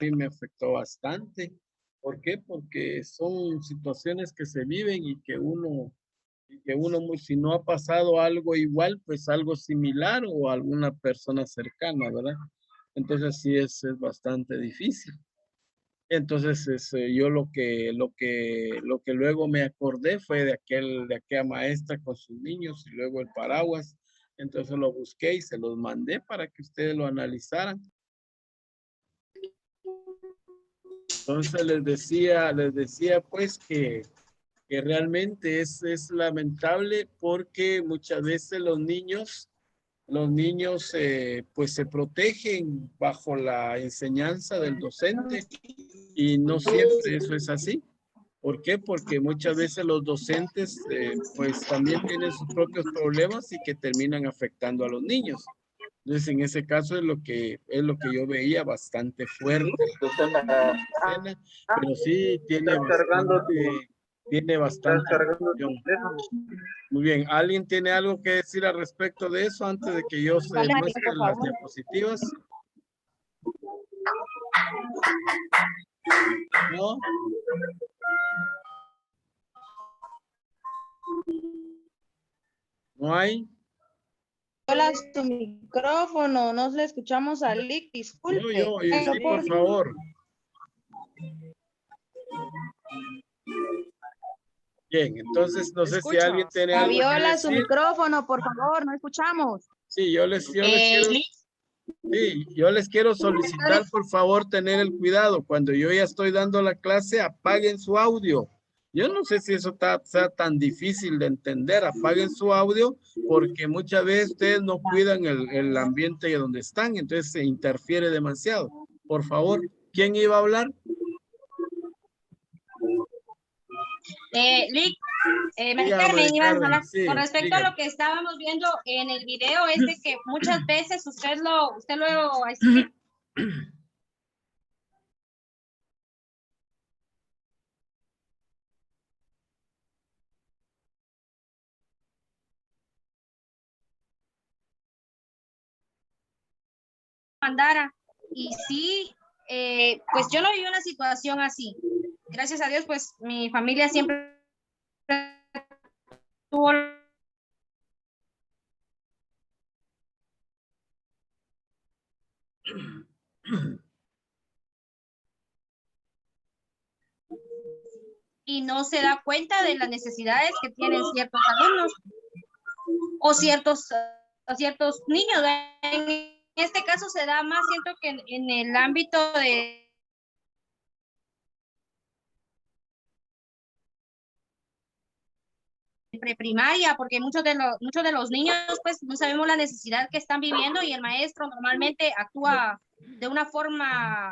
sí me afectó bastante. ¿Por qué? Porque son situaciones que se viven y que uno, si no ha pasado algo igual, pues algo similar o alguna persona cercana, ¿verdad? Entonces sí es bastante difícil. Entonces, yo lo que luego me acordé fue de aquella maestra con sus niños y luego el paraguas. Entonces lo busqué y se los mandé para que ustedes lo analizaran. Entonces les decía pues que realmente es lamentable porque muchas veces los niños pues se protegen bajo la enseñanza del docente y no siempre eso es así. ¿Por qué? Porque muchas veces los docentes pues también tienen sus propios problemas y que terminan afectando a los niños. Entonces, en ese caso es lo que yo veía bastante fuerte la escena, pero sí tiene bastante emoción. Muy bien, ¿alguien tiene algo que decir al respecto de eso antes de que yo se Vale, muestre por las favor. diapositivas? ¿No? ¿No hay? Hola, su micrófono, no le escuchamos a Lick, disculpe. Sí, por favor. Bien, entonces no sé si alguien tiene algo que Fabiola, su decir. micrófono, por favor, no escuchamos. Sí, yo les quiero, sí, yo les quiero solicitar, por favor, tener el cuidado. Cuando yo ya estoy dando la clase, apaguen su audio. Yo no sé si eso sea tan difícil de entender. Apaguen su audio porque muchas veces ustedes no cuidan el ambiente donde están, entonces se interfiere demasiado. Por favor, ¿quién iba a hablar? Lick, María Dígame, Carmen, ibas a Carmen, hablar sí, con respecto dígame. a lo que estábamos viendo en el video, es de que muchas veces usted lo así, mandara, y sí, pues yo no viví una situación así. Gracias a Dios, pues mi familia siempre tuvo y no se da cuenta de las necesidades que tienen ciertos alumnos o ciertos niños. En este caso se da más, siento que en el ámbito de preprimaria, porque muchos de los niños pues no sabemos la necesidad que están viviendo y el maestro normalmente actúa de una forma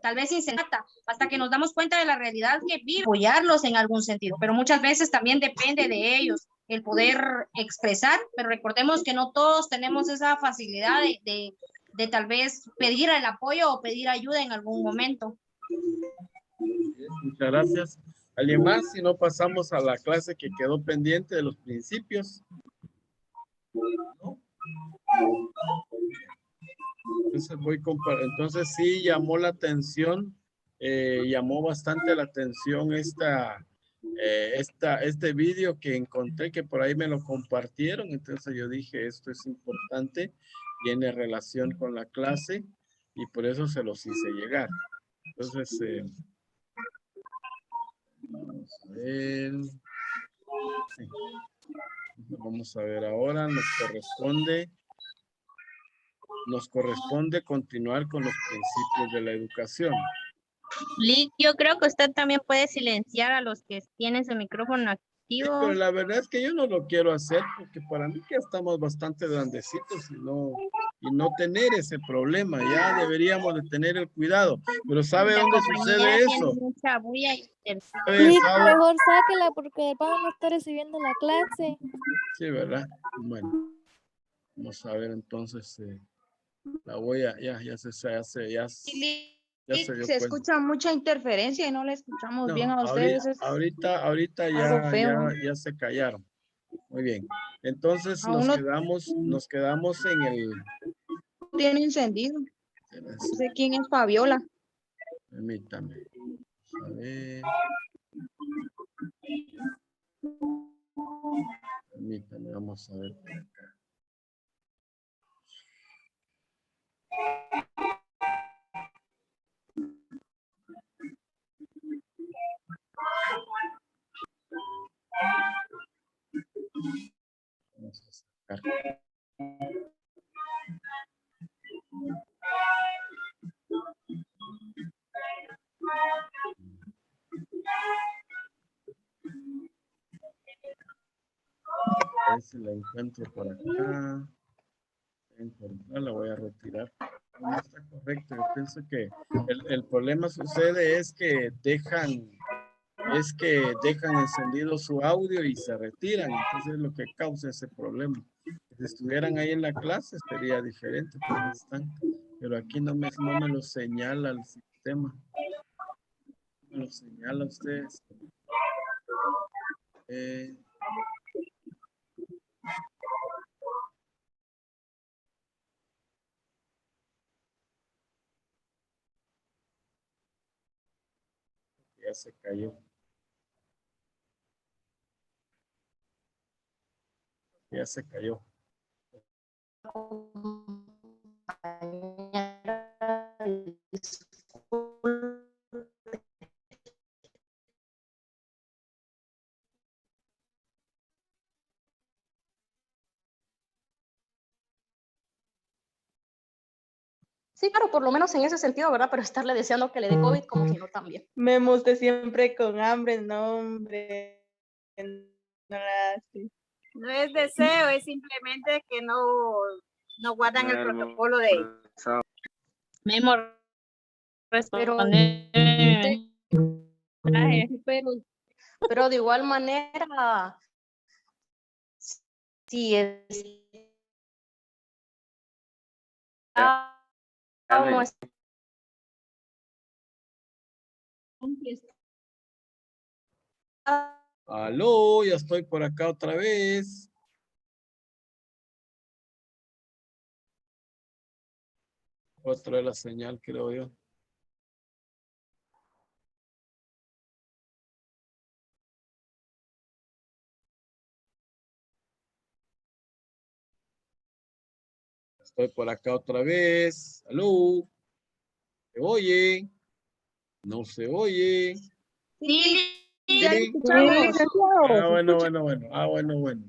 tal vez insensata, hasta que nos damos cuenta de la realidad que viven, apoyarlos en algún sentido, pero muchas veces también depende de ellos el poder expresar, pero recordemos que no todos tenemos esa facilidad de tal vez pedir el apoyo o pedir ayuda en algún momento. Muchas gracias. ¿Alguien más? Si no, pasamos a la clase que quedó pendiente de los principios. ¿No? Entonces sí llamó la atención, llamó bastante la atención este vídeo que encontré, que por ahí me lo compartieron. Entonces yo dije, esto es importante, tiene relación con la clase y por eso se los hice llegar. Entonces, vamos a ver. Sí. Vamos a ver ahora, nos corresponde continuar con los principios de la educación. Lick, yo creo que usted también puede silenciar a los que tienen su micrófono Sí, activo. pero la verdad es que yo no lo quiero hacer porque para mí que estamos bastante grandecitos y no tener ese problema. Ya deberíamos de tener el cuidado. Pero ¿sabe La dónde compañera sucede tiene eso? mucha bulla y Lick, ¿Sabe? mejor sáquela porque el Pablo no está recibiendo la clase. Sí, ¿verdad? Bueno, vamos a ver entonces. La voy a, ya se dio Se cuenta. escucha mucha interferencia y no le escuchamos bien No, a ustedes. Es ahorita algo feo. ya se callaron. Muy bien. Entonces Aún no nos quedamos en el. tiene encendido. No sé quién es Fabiola. Permítame. A ver. Permítame, vamos a ver por acá. Vamos a sacar. A ver si la encuentro por acá. La voy a retirar. No está correcto. Yo pienso que el problema sucede es que dejan encendido su audio y se retiran. Entonces es lo que causa ese problema. Si estuvieran ahí en la clase sería diferente, pero no están. Pero aquí no me lo señala el sistema. No me lo señala ustedes. Ya se cayó. Ya se cayó. Sí, claro, por lo menos en ese sentido, ¿verdad? Pero estarle deseando que le dé COVID, como que no también. Memo, usted siempre con hambre, no, hombre. No la hace. No es deseo, es simplemente que no guardan el protocolo de... Memo, Pero, responder. pero de igual manera, si es... Aló, ya estoy por acá otra vez. Otra de la señal, creo yo. Estoy por acá otra vez. Aló. ¿Se oye? No se oye. Sí, Ya Sí. escuchamos. Bueno.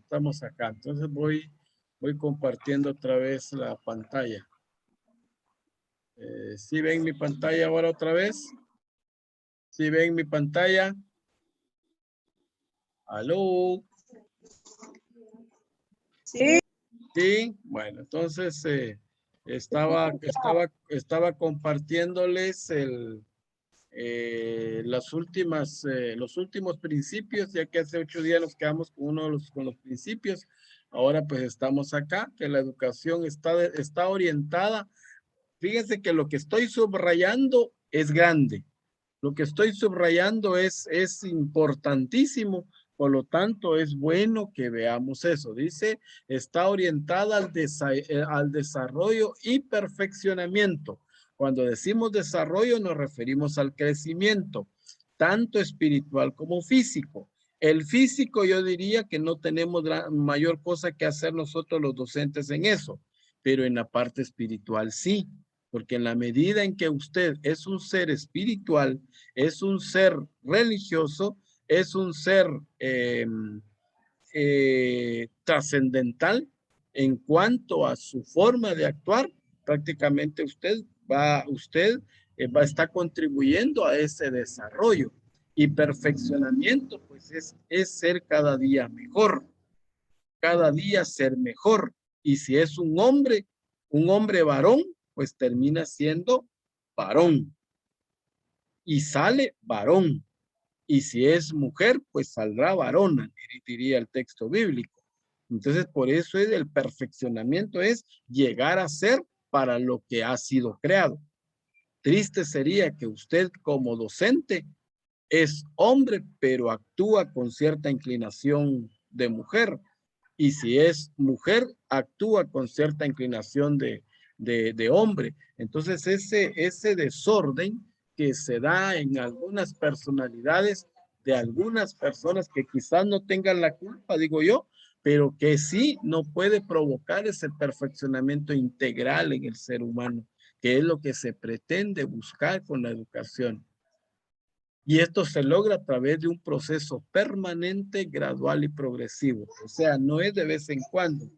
Estamos acá. Entonces voy compartiendo otra vez la pantalla. ¿Sí ven mi pantalla ahora otra vez? ¿Sí ven mi pantalla? ¿Aló? Sí. Sí, bueno, entonces estaba compartiéndoles los últimos principios, ya que hace 8 días nos quedamos con con los principios. Ahora pues estamos acá, que la educación está orientada. Fíjense que lo que estoy subrayando es grande. Lo que estoy subrayando es importantísimo, por lo tanto es bueno que veamos eso. Dice, está orientada al desarrollo y perfeccionamiento. Cuando decimos desarrollo nos referimos al crecimiento, tanto espiritual como físico. El físico yo diría que no tenemos mayor cosa que hacer nosotros los docentes en eso, pero en la parte espiritual sí. Porque en la medida en que usted es un ser espiritual, es un ser religioso, es un ser trascendental en cuanto a su forma de actuar, prácticamente usted va a estar contribuyendo a ese desarrollo. Y perfeccionamiento, pues es ser cada día mejor, cada día ser mejor. Y si es un hombre varón, pues termina siendo varón y sale varón. Y si es mujer, pues saldrá varona, diría el texto bíblico. Entonces, por eso el perfeccionamiento es llegar a ser para lo que ha sido creado. Triste sería que usted como docente es hombre, pero actúa con cierta inclinación de mujer. Y si es mujer, actúa con cierta inclinación de hombre. Entonces, ese desorden que se da en algunas personalidades de algunas personas que quizás no tengan la culpa, digo yo, pero que sí no puede provocar ese perfeccionamiento integral en el ser humano, que es lo que se pretende buscar con la educación. Y esto se logra a través de un proceso permanente, gradual y progresivo. O sea, no es de vez en cuando.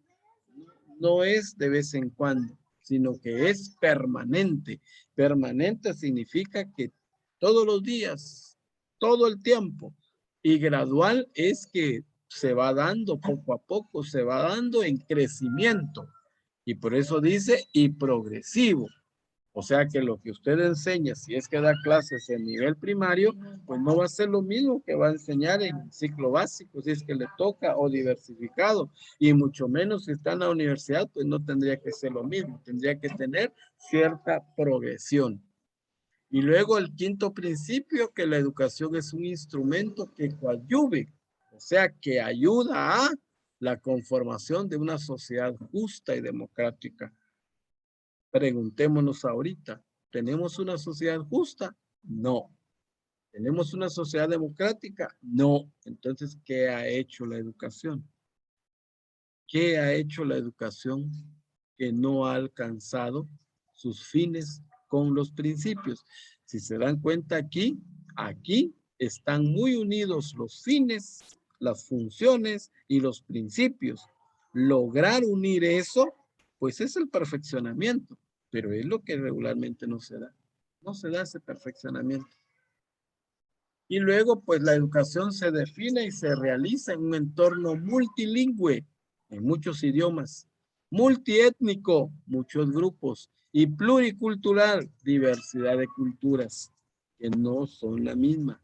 No es de vez en cuando, sino que es permanente. Permanente significa que todos los días, todo el tiempo. Y gradual es que se va dando poco a poco, se va dando en crecimiento. Y por eso dice y progresivo. O sea que lo que usted enseña, si es que da clases en nivel primario, pues no va a ser lo mismo que va a enseñar en ciclo básico, si es que le toca, o diversificado. Y mucho menos si está en la universidad, pues no tendría que ser lo mismo. Tendría que tener cierta progresión. Y luego el quinto principio, que la educación es un instrumento que coadyuve, o sea, que ayuda a la conformación de una sociedad justa y democrática. Preguntémonos ahorita, ¿tenemos una sociedad justa? No. ¿Tenemos una sociedad democrática? No. Entonces, ¿qué ha hecho la educación? ¿Qué ha hecho la educación que no ha alcanzado sus fines con los principios? Si se dan cuenta aquí están muy unidos los fines, las funciones y los principios. Lograr unir eso, pues es el perfeccionamiento, pero es lo que regularmente no se da. No se da ese perfeccionamiento. Y luego, pues la educación se define y se realiza en un entorno multilingüe, en muchos idiomas, multiétnico, muchos grupos, y pluricultural, diversidad de culturas, que no son la misma.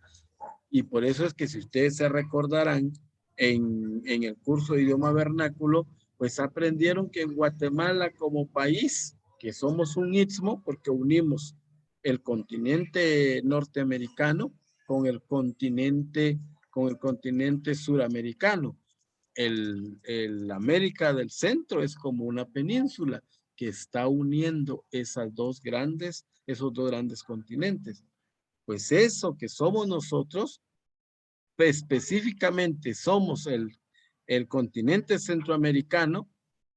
Y por eso es que si ustedes se recordarán, en el curso de idioma vernáculo, pues aprendieron que en Guatemala como país, que somos un istmo, porque unimos el continente norteamericano con el continente suramericano. El América del Centro es como una península que está uniendo esos dos grandes continentes. Pues eso que somos nosotros, específicamente somos el continente centroamericano,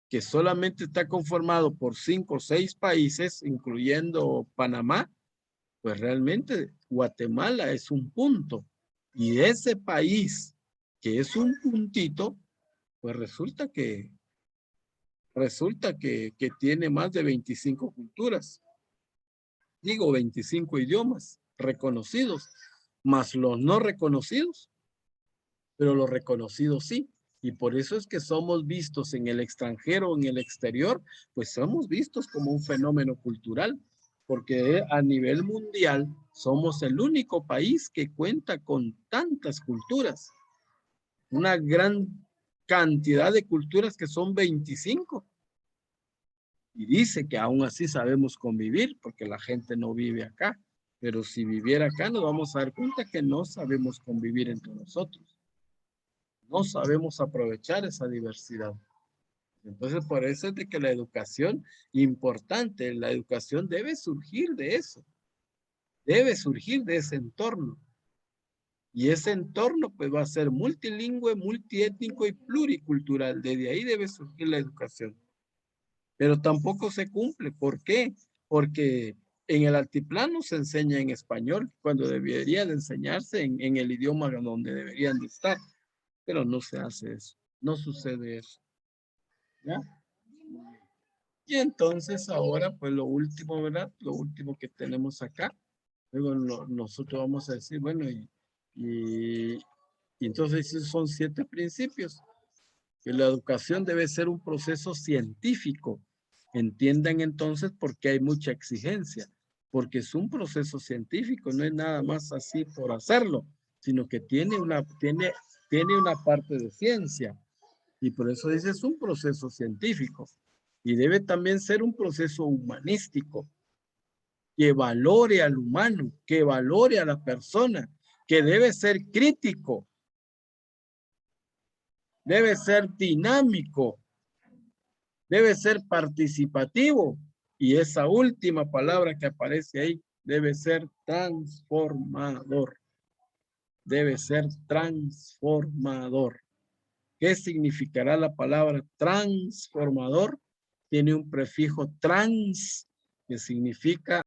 que solamente está conformado por 5 o 6 países, incluyendo Panamá, pues realmente Guatemala es un punto. Y ese país, que es un puntito, pues resulta que tiene más de 25 culturas. Digo, 25 idiomas reconocidos, más los no reconocidos, pero los reconocidos sí. Y por eso es que somos vistos en el extranjero, en el exterior, pues somos vistos como un fenómeno cultural, porque a nivel mundial somos el único país que cuenta con tantas culturas. Una gran cantidad de culturas que son 25. Y dice que aún así sabemos convivir porque la gente no vive acá. Pero si viviera acá nos vamos a dar cuenta que no sabemos convivir entre nosotros. No sabemos aprovechar esa diversidad. Entonces, por eso es de que la educación, importante, la educación debe surgir de eso. Debe surgir de ese entorno. Y ese entorno pues va a ser multilingüe, multiétnico y pluricultural. Desde ahí debe surgir la educación. Pero tampoco se cumple. ¿Por qué? Porque en el altiplano se enseña en español cuando debería de enseñarse en el idioma donde deberían de estar. Pero no se hace eso. No sucede eso. ¿Ya? Y entonces ahora pues lo último, ¿verdad? Lo último que tenemos acá. Luego nosotros vamos a decir, bueno, y entonces esos son 7 principios. Que la educación debe ser un proceso científico. Entiendan entonces por qué hay mucha exigencia. Porque es un proceso científico, no es nada más así por hacerlo, sino que tiene una parte de ciencia. Y por eso dice es un proceso científico. Y debe también ser un proceso humanístico, que valore al humano, que valore a la persona, que debe ser crítico, debe ser dinámico, debe ser participativo. Y esa última palabra que aparece ahí, Debe ser transformador. Debe ser transformador. ¿Qué significará la palabra transformador? Tiene un prefijo trans, que significa